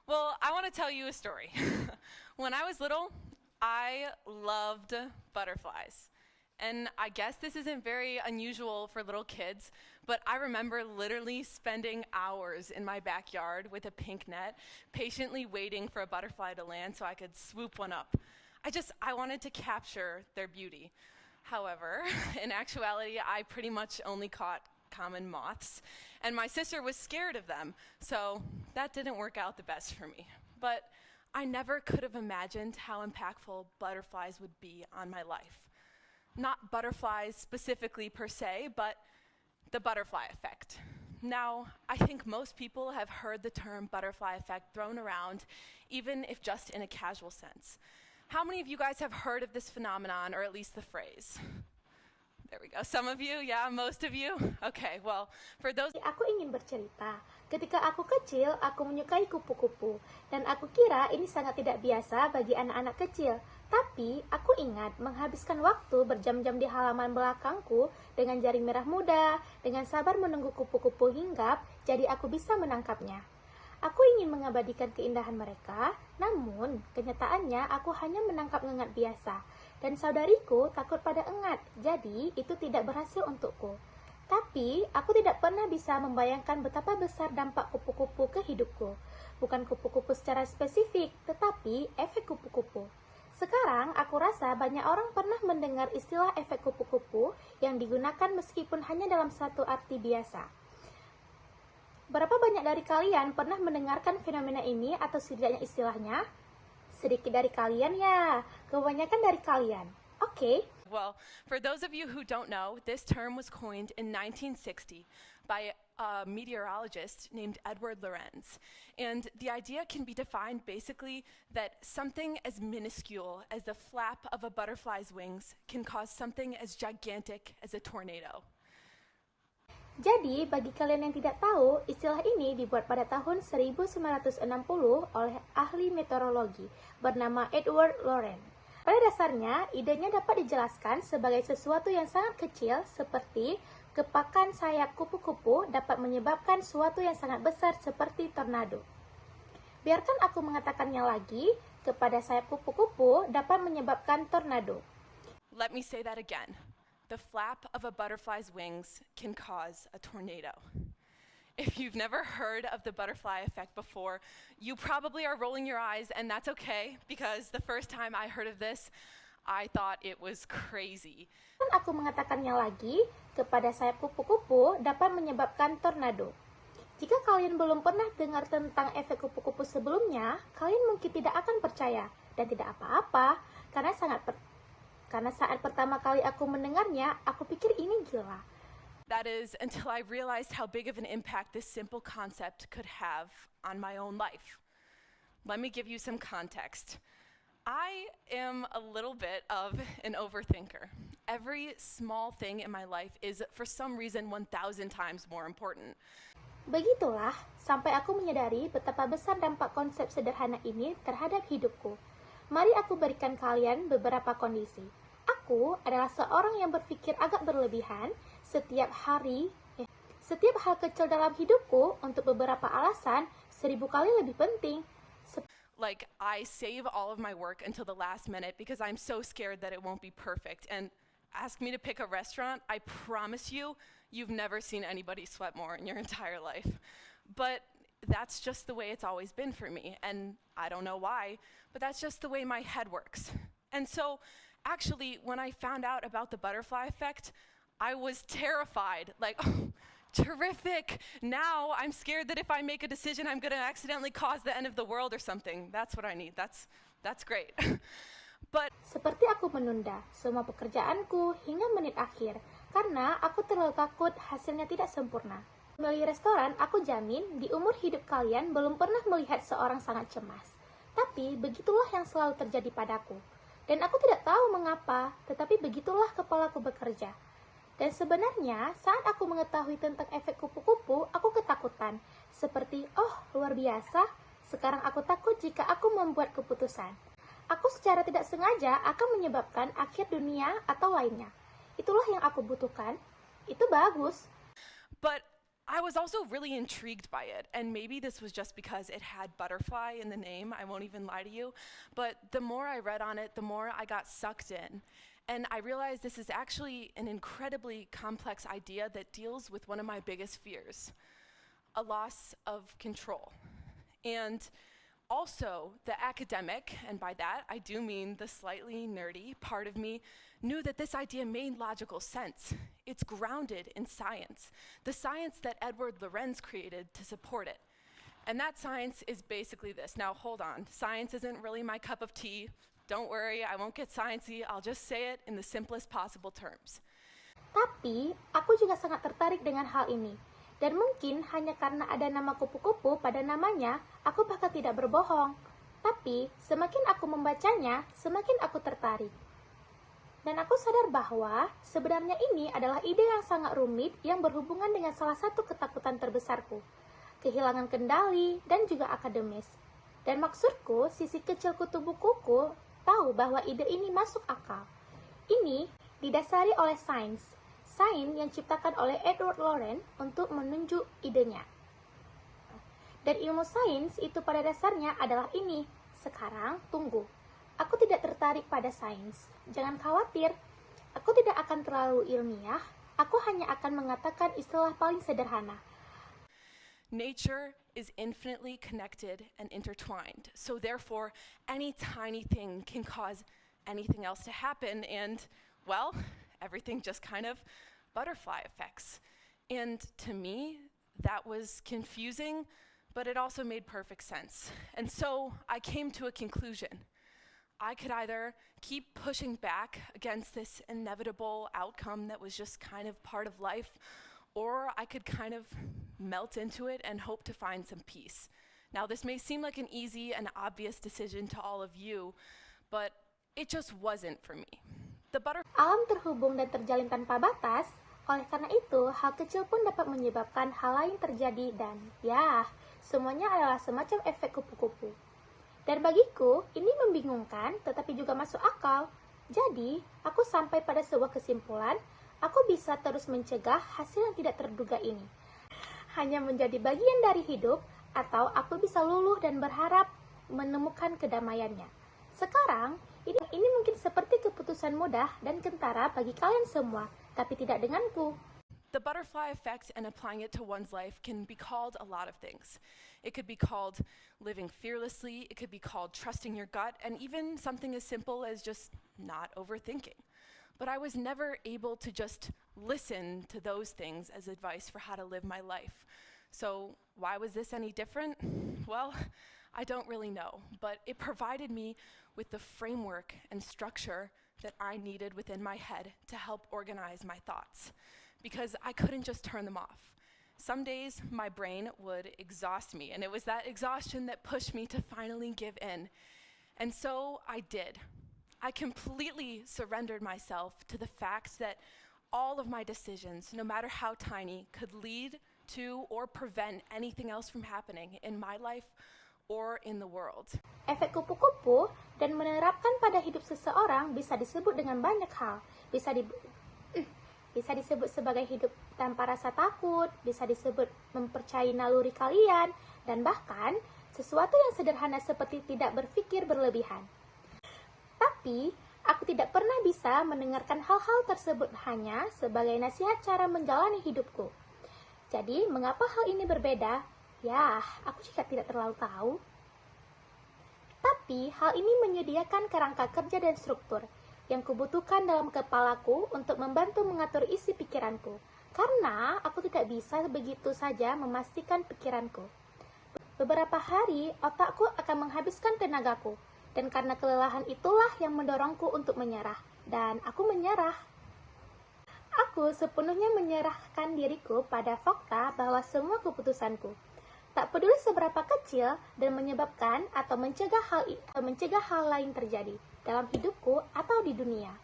Well, I want to tell you a story. When I was little, I loved butterflies. And I guess this isn't very unusual for little kids, but I remember literally spending hours in my backyard with a pink net, patiently waiting for a butterfly to land so I could swoop one up. I wanted to capture their beauty. However, in actuality, I pretty much only caught common moths, and my sister was scared of them, so that didn't work out the best for me. But I never could have imagined how impactful butterflies would be on my life. Not butterflies specifically per se, but the butterfly effect. Now, I think most people have heard the term butterfly effect thrown around, even if just in a casual sense. How many of you guys have heard of this phenomenon, or at least the phrase? There we go. Some of you, yeah, most of you. Okay, well, for those Aku ingin bercerita. Ketika aku kecil, aku menyukai kupu-kupu. Dan aku kira ini sangat tidak biasa bagi anak-anak kecil. Tapi, aku ingat menghabiskan waktu berjam-jam di halaman belakangku dengan jaring merah muda, dengan sabar menunggu kupu-kupu hinggap, jadi aku bisa menangkapnya. Aku ingin mengabadikan keindahan mereka, namun kenyataannya aku hanya menangkap ngengat biasa. Dan saudariku takut pada engat, jadi itu tidak berhasil untukku. Tapi, aku tidak pernah bisa membayangkan betapa besar dampak kupu-kupu ke hidupku. Bukan kupu-kupu secara spesifik, tetapi efek kupu-kupu. Sekarang, aku rasa banyak orang pernah mendengar istilah efek kupu-kupu yang digunakan meskipun hanya dalam satu arti biasa. Berapa banyak dari kalian pernah mendengarkan fenomena ini atau setidaknya istilahnya? Sedikit dari kalian ya, kebanyakan dari kalian. Oke. Well, for those of you who don't know, this term was coined in 1960 by a meteorologist named Edward Lorenz. And the idea can be defined basically that something as minuscule as the flap of a butterfly's wings can cause something as gigantic as a tornado. Jadi, bagi kalian yang tidak tahu, istilah ini dibuat pada tahun 1960 oleh ahli meteorologi bernama Edward Lorenz. Pada dasarnya, idenya dapat dijelaskan sebagai sesuatu yang sangat kecil seperti kepakan sayap kupu-kupu dapat menyebabkan sesuatu yang sangat besar seperti tornado. Biarkan aku mengatakannya lagi, kepada sayap kupu-kupu dapat menyebabkan tornado. Let me say that again. The flap of a butterfly's wings can cause a tornado. If you've never heard of the butterfly effect before, you probably are rolling your eyes, and that's okay, because the first time I heard of this, I thought it was crazy. Dan aku mengatakannya lagi, kepada sayap kupu-kupu dapat menyebabkan tornado. Jika kalian belum pernah dengar tentang efek kupu-kupu sebelumnya, kalian mungkin tidak akan percaya, dan tidak apa-apa, karena saat pertama kali aku mendengarnya, aku pikir ini gila. That is, until I realized how big of an impact this simple concept could have on my own life. Let me give you some context. I am a little bit of an overthinker. Every small thing in my life is, for some reason, 1,000 times more important. Begitulah, sampai aku menyadari betapa besar dampak konsep sederhana ini terhadap hidupku. Mari aku berikan kalian beberapa kondisi. Aku adalah seorang yang berpikir agak berlebihan setiap hal kecil dalam hidupku untuk beberapa alasan 1000 kali lebih penting. Like, I save all of my work until the last minute because I'm so scared that it won't be perfect. And ask me to pick a restaurant, I promise you, you've never seen anybody sweat more in your entire life. But that's just the way it's always been for me. And I don't know why, but that's just the way my head works. And so, actually, when I found out about the butterfly effect, I was terrified. Like, oh, terrific. Now I'm scared that if I make a decision, I'm going to accidentally cause the end of the world or something. That's what I need. That's great. But Seperti aku menunda semua pekerjaanku hingga menit akhir, karena aku terlalu takut hasilnya tidak sempurna. Memilih restoran, aku jamin di umur hidup kalian belum pernah melihat seorang sangat cemas. Tapi begitulah yang selalu terjadi padaku. Dan aku tidak tahu mengapa, tetapi begitulah kepalaku bekerja. Dan sebenarnya, saat aku mengetahui tentang efek kupu-kupu, aku ketakutan. Seperti, oh luar biasa, sekarang aku takut jika aku membuat keputusan. Aku secara tidak sengaja akan menyebabkan akhir dunia atau lainnya. Itulah yang aku butuhkan. Itu bagus. But I was also really intrigued by it, and maybe this was just because it had butterfly in the name, I won't even lie to you, but the more I read on it, the more I got sucked in. And I realized this is actually an incredibly complex idea that deals with one of my biggest fears, a loss of control. And also, the academic, and by that I do mean the slightly nerdy part of me, knew that this idea made logical sense. It's grounded in science, the science that Edward Lorenz created to support it. And that science is basically this. Now, hold on. Science isn't really my cup of tea. Don't worry, I won't get sciencey. I'll just say it in the simplest possible terms. Tapi, aku juga sangat tertarik dengan hal ini. Dan mungkin hanya karena ada nama kupu-kupu pada namanya, aku bahkan tidak berbohong. Tapi, semakin aku membacanya, semakin aku tertarik. Dan aku sadar bahwa sebenarnya ini adalah ide yang sangat rumit yang berhubungan dengan salah satu ketakutan terbesarku, kehilangan kendali dan juga akademis. Dan maksudku, sisi kecilku tubuhku tahu bahwa ide ini masuk akal. Ini didasari oleh sains yang diciptakan oleh Edward Lorenz untuk menunjuk idenya. Dan ilmu sains itu pada dasarnya adalah ini. Sekarang, tunggu. Aku tidak tertarik pada sains. Jangan khawatir, aku tidak akan terlalu ilmiah. Aku hanya akan mengatakan istilah paling sederhana. Nature is infinitely connected and intertwined. So therefore, any tiny thing can cause anything else to happen, and, well, everything just kind of butterfly effects. And to me, that was confusing, but it also made perfect sense. And so I came to a conclusion. I could either keep pushing back against this inevitable outcome that was just kind of part of life, or I could kind of melt into it and hope to find some peace. Now, this may seem like an easy and obvious decision to all of you, but it just wasn't for me. Alam terhubung dan terjalin tanpa batas, oleh karena itu, hal kecil pun dapat menyebabkan hal lain terjadi dan, ya, semuanya adalah semacam efek kupu-kupu. Dan bagiku, ini membingungkan tetapi juga masuk akal. Jadi, aku sampai pada sebuah kesimpulan, aku bisa terus mencegah hasil yang tidak terduga ini. Hanya menjadi bagian dari hidup, atau aku bisa luluh dan berharap menemukan kedamaiannya. Sekarang, ini mungkin seperti keputusan mudah dan kentara bagi kalian semua, tapi tidak denganku. The butterfly effect and applying it to one's life can be called a lot of things. It could be called living fearlessly, it could be called trusting your gut, and even something as simple as just not overthinking. But I was never able to just listen to those things as advice for how to live my life. So why was this any different? Well, I don't really know, but it provided me with the framework and structure that I needed within my head to help organize my thoughts, because I couldn't just turn them off. Some days my brain would exhaust me, and it was that exhaustion that pushed me to finally give in. And so I did. I completely surrendered myself to the fact that all of my decisions, no matter how tiny, could lead to or prevent anything else from happening in my life or in the world. Efek kupu-kupu dan menerapkan pada hidup seseorang bisa disebut dengan banyak hal. Bisa disebut sebagai hidup tanpa rasa takut, bisa disebut mempercayai naluri kalian, dan bahkan sesuatu yang sederhana seperti tidak berpikir berlebihan. Tapi, aku tidak pernah bisa mendengarkan hal-hal tersebut hanya sebagai nasihat cara menjalani hidupku. Jadi, mengapa hal ini berbeda? Ya, aku juga tidak terlalu tahu. Tapi, hal ini menyediakan kerangka kerja dan struktur yang kubutuhkan dalam kepalaku untuk membantu mengatur isi pikiranku. Karena aku tidak bisa begitu saja memastikan pikiranku. Beberapa hari, otakku akan menghabiskan tenagaku. Dan karena kelelahan itulah yang mendorongku untuk menyerah. Dan aku menyerah. Aku sepenuhnya menyerahkan diriku pada fakta bahwa semua keputusanku, tak peduli seberapa kecil, dan menyebabkan atau mencegah hal lain terjadi dalam hidupku atau di dunia.